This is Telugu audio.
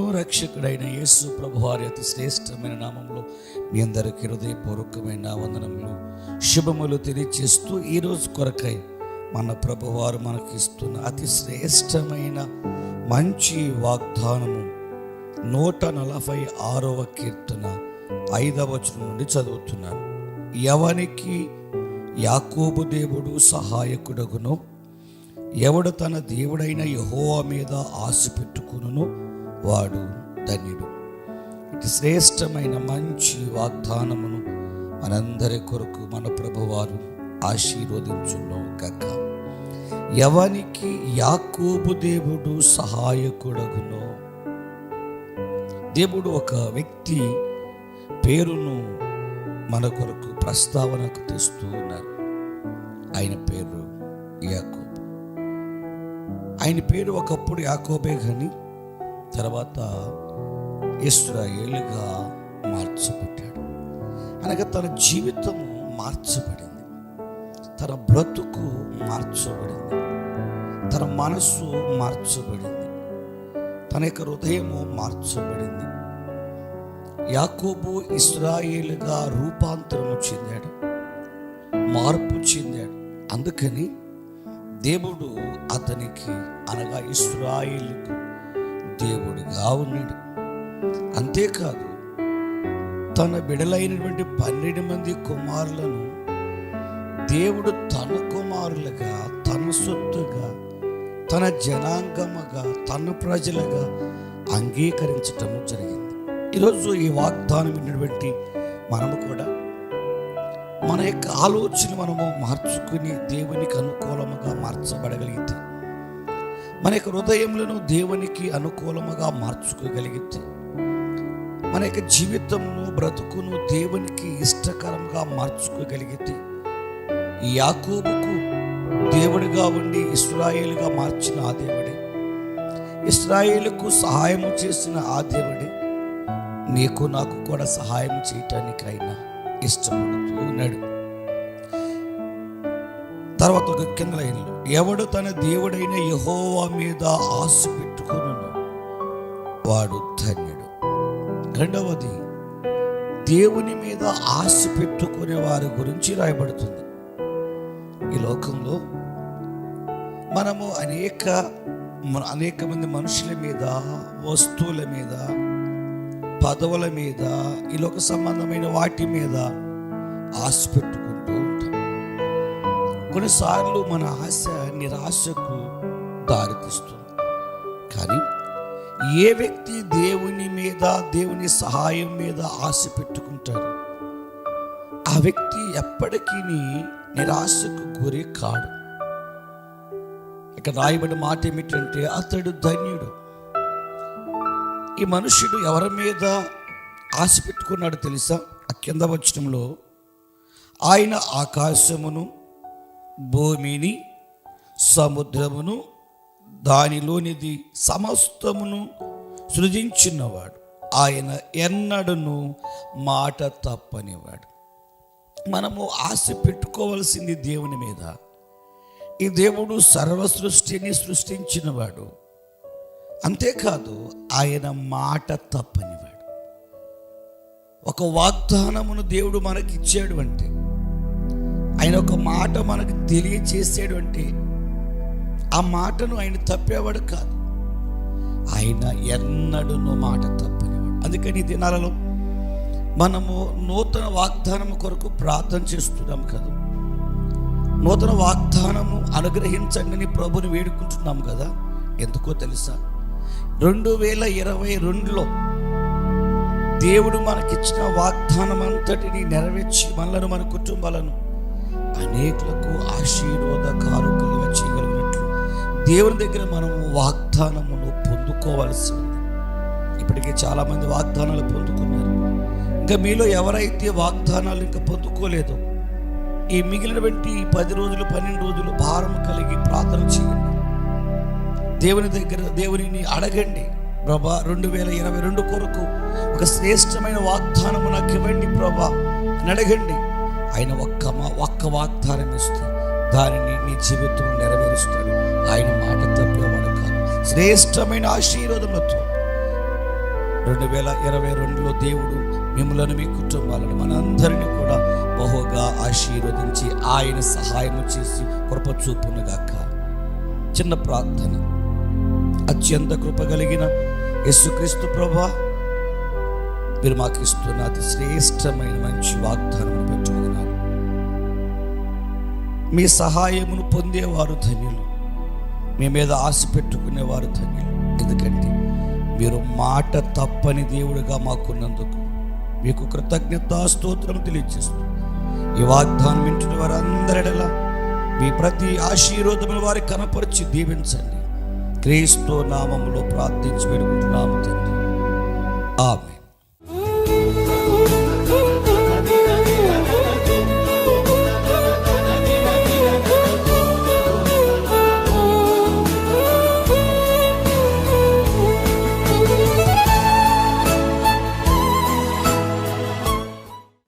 ప్రభువును రక్షకుడైన యేసు ప్రభువారి అతి శ్రేష్టమైన నామంలో మీ అందరికీ హృదయపూర్వకమైన వందనములు శుభములు తెలియజేస్తూ ఈరోజు కొరకై మన ప్రభువారు మనకి ఇస్తున్న అతి శ్రేష్టమైన మంచి వాగ్దానము 146వ కీర్తన 5వ వచనం నుండి చదువుతున్నాను. ఎవనికి యాకోబు దేవుడు సహాయకుడగునో, ఎవడు తన దేవుడైన యెహోవా మీద ఆశ పెట్టుకును వాడు ధన్యుడు. ఇటు శ్రేష్టమైన మంచి వాగ్దానమును మనందరి కొరకు మన ప్రభువారు ఆశీర్వదించును గాక. ఎవనికి యాకోబు దేవుడు సహాయకుడగునో, దేవుడు ఒక వ్యక్తి పేరును మన కొరకు ప్రస్తావనకు తెస్తూ ఉన్నారు. ఆయన పేరు యాకోబు. ఆయన పేరు ఒకప్పుడు యాకోబే కానీ తర్వాత ఇశ్రాయేలుగా మార్చబడ్డాడు. అనగా తన జీవితము మార్చబడింది, తన బ్రతుకు మార్చబడింది, తన మనస్సు మార్చబడింది, తన యొక్క హృదయము మార్చబడింది. యాకోబు ఇశ్రాయేలుగా రూపాంతరము చెందాడు, మార్పు చెందాడు. అందుకని దేవుడు అతనికి అనగా ఇశ్రాయేలుకు దేవుడిగా ఉన్నాడు. అంతేకాదు, తన బిడలైనటువంటి 12 మంది కుమారులను దేవుడు తన కుమారులుగా, తన సొత్తుగా, తన జనాంగముగా, తన ప్రజలుగా అంగీకరించటం జరిగింది. ఈరోజు ఈ వాగ్దానం విన్నటువంటి మనము కూడా మన యొక్క ఆలోచన మనము మార్చుకుని దేవునికి అనుకూలముగా మార్చబడగలిగితే, మన యొక్క హృదయములను దేవునికి అనుకూలముగా మార్చుకోగలిగితే, మన యొక్క జీవితమును బ్రతుకును దేవునికి ఇష్టకరంగా మార్చుకోగలిగితే, ఈ యాకోబుకు దేవుడిగా ఉండి ఇశ్రాయేలుగా మార్చిన ఆ దేవుడే, ఇశ్రాయేలుకు సహాయం చేసిన ఆ దేవుడే నీకు నాకు కూడా సహాయం చేయటానికి ఆయన ఇష్టపడుతూ ఉన్నాడు. తర్వాత ఒక కింద లైన్లో, ఎవడు తన దేవుడైన యెహోవా మీద ఆశ పెట్టుకొనును వాడు ధన్యుడు. రెండవది, దేవుని మీద ఆశ పెట్టుకునే వారి గురించి రాయబడుతుంది. ఈ లోకంలో మనము అనేక మంది మనుషుల మీద, వస్తువుల మీద, పదవుల మీద, ఈ లోక సంబంధమైన వాటి మీద ఆశ పెట్టుకుంటూ ఉంటాం. కొన్నిసార్లు మన ఆశ నిరాశకు దారితీస్తుంది. కానీ ఏ వ్యక్తి దేవుని మీద, దేవుని సహాయం మీద ఆశ పెట్టుకుంటాడు, ఆ వ్యక్తి ఎప్పటికీ నిరాశకు గురి కాడు. ఇక్కడ రాయబడిన మాట ఏమిటంటే అతడు ధన్యుడు. ఈ మనుష్యుడు ఎవరి మీద ఆశ పెట్టుకున్నాడు తెలుసా? ఆ కింద వచనంలో, ఆయన ఆకాశమును, భూమిని, సముద్రమును, దానిలోనిది సమస్తమును సృజించినవాడు. ఆయన ఎన్నడను మాట తప్పనివాడు. మనము ఆశ పెట్టుకోవలసింది దేవుని మీద. ఈ దేవుడు సర్వ సృష్టిని సృష్టించినవాడు. అంతేకాదు, ఆయన మాట తప్పనివాడు. ఒక వాగ్దానమును దేవుడు మనకి ఇచ్చాడు అంటే, ఆయన ఒక మాట మనకు తెలియచేసాడు అంటే, ఆ మాటను ఆయన తప్పేవాడు కాదు. ఆయన ఎన్నడూనూ మాట తప్పనివాడు. అందుకని ఈ దినాలలో మనము నూతన వాగ్దానము కొరకు ప్రార్థన చేస్తున్నాము కదా, నూతన వాగ్దానము అనుగ్రహించండి ప్రభుని వేడుకుంటున్నాము కదా. ఎందుకో తెలుసా? 2022లో దేవుడు మనకిచ్చిన వాగ్దానం అంతటిని నెరవేర్చి మనలను, మన కుటుంబాలను అనేకులకు ఆశీర్వాదకారకులుగా చేయగలిగినట్లు దేవుని దగ్గర మనము వాగ్దానమును పొందుకోవాల్సి ఉంది. ఇప్పటికే చాలామంది వాగ్దానాలు పొందుకున్నారు. ఇంకా మీలో ఎవరైతే వాగ్దానాలు ఇంకా పొందుకోలేదో, ఈ మిగిలినటువంటి 10 రోజులు 12 రోజులు భారం కలిగి ప్రార్థన చేయండి. దేవుని దగ్గర దేవునిని అడగండి. ప్రభా, 2022 కొరకు ఒక శ్రేష్టమైన వాగ్దానము నాకు ఇవ్వండి ప్రభా అని అడగండి. ఆయన ఒక్క వాగ్దానం ఇస్తే దానిని నీ జీవితంలో నెరవేరుస్తాడు. ఆయన మాట తప్పేవాడు కాదు. శ్రేష్టమైన ఆశీర్వాదములతో 2022లో దేవుడు మిమ్మలను, మీ కుటుంబాలను, మనందరినీ కూడా బహుగా ఆశీర్వదించి ఆయన సహాయము చేసి కృప చూపునుగాక. చిన్న ప్రార్థన. అత్యంత కృప కలిగిన యేసుక్రీస్తు ప్రభువా, మీరు మాకు ఇస్తున్న అతి శ్రేష్టమైన మంచి వాగ్దానమును పెట్టుకున్నాను. మీ సహాయమును పొందేవారు ధన్యులు, మీ మీద ఆశ పెట్టుకునేవారు ధన్యులు. ఎందుకంటే మీరు మాట తప్పని దేవుడిగా మాకున్నందుకు మీకు కృతజ్ఞతా స్తోత్రం తెలియజేస్తూ, ఈ వాగ్దానం వింటున్న వారందరిలా మీ ప్రతి ఆశీర్వాదములు వారి కనపరిచి దీవించండి. క్రీస్తు నామములో ప్రార్థించి వేడుకుంటున్నాము తండ్రి. ఆమేన్.